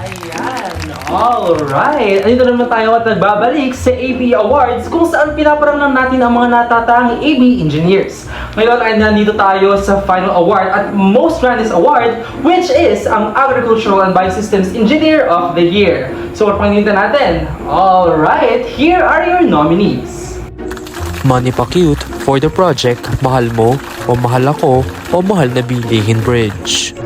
Ayan, alright. Andito naman tayo at nagbabalik sa AB Awards kung saan pinaparangan natin ang mga natatanging AB engineers. Ngayon ay nandito tayo sa final award at most grandest award, which is ang Agricultural and Biosystems Engineer of the Year. So, pagpanginitan natin. Alright, here are your nominees. Manny Pacquiao for the project Mahal Mo o Mahal Ako o Mahal na Bilihin Bridge.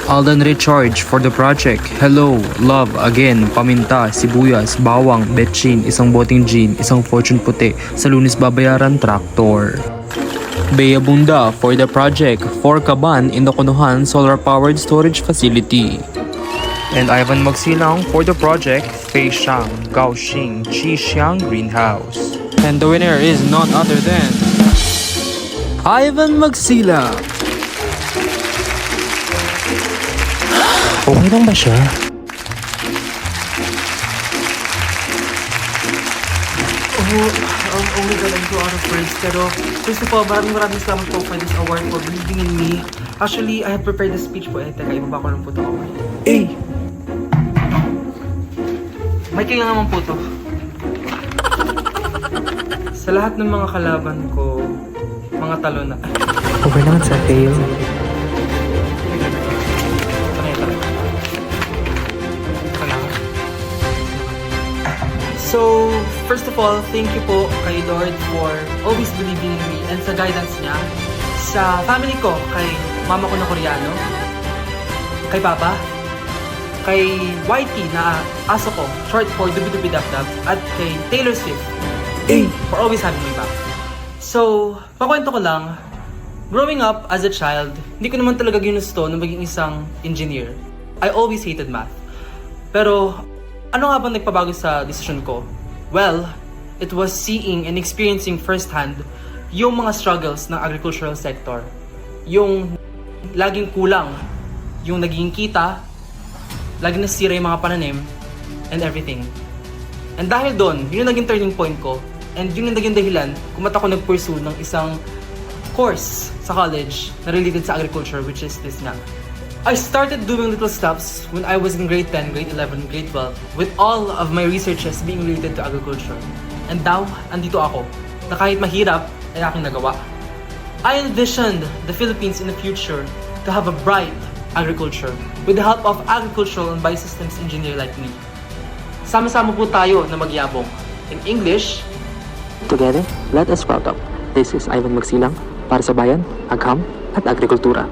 Alden Recharge for the project Hello, Love, Again, Paminta, Sibuyas, Bawang, Betchin, isang boteng gin, isang fortune puti, sa Lunes Babayaran Tractor. Bea Bunda for the project For Kaban in the Konohan Solar Powered Storage Facility. And Ivan Magsilang for the project Fei Shang, Gaoxing, Xixiang Greenhouse. And the winner is none other than Ivan Magsilang. Okay lang ba siya? Oh my God, I'm so out of words. Pero, first of all, maraming salamat po for this award for believing in me. Actually, I have prepared the speech po. Teka, ibaba ko lang po ito. May kailangan naman po ito. Sa lahat ng mga kalaban ko, mga talo na. Okay naman sa tail. So, first of all, thank you po kay Lord for always believing in me and sa guidance niya. Sa family ko, kay mama ko na Koreano, kay Papa, kay YT na aso ko, short for Dubidubidabdab, at kay Taylor Swift, for always having my back. So, pakwento ko lang, growing up as a child, hindi ko naman talaga ginusto na maging isang engineer. I always hated math. Pero, ano nga bang nagpabago sa desisyon ko? Well, it was seeing and experiencing firsthand yung mga struggles ng agricultural sector. Yung laging kulang, yung naging kita, laging nasira yung mga pananim, and everything. And dahil doon, yun yung naging turning point ko, and yun yung naging dahilan kung ba't ako nag-pursue ng isang course sa college na related sa agriculture, which is this nga. I started doing little steps when I was in grade 10, grade 11, grade 12 with all of my researches being related to agriculture. And now, andito ako, na kahit mahirap, ay aking nagawa. I envisioned the Philippines in the future to have a bright agriculture with the help of agricultural and biosystems engineer like me. Sama-sama po tayo na magyabong. In English, Together, let us sprout up. This is Ivan Magsilang para sa bayan, agham at agrikultura.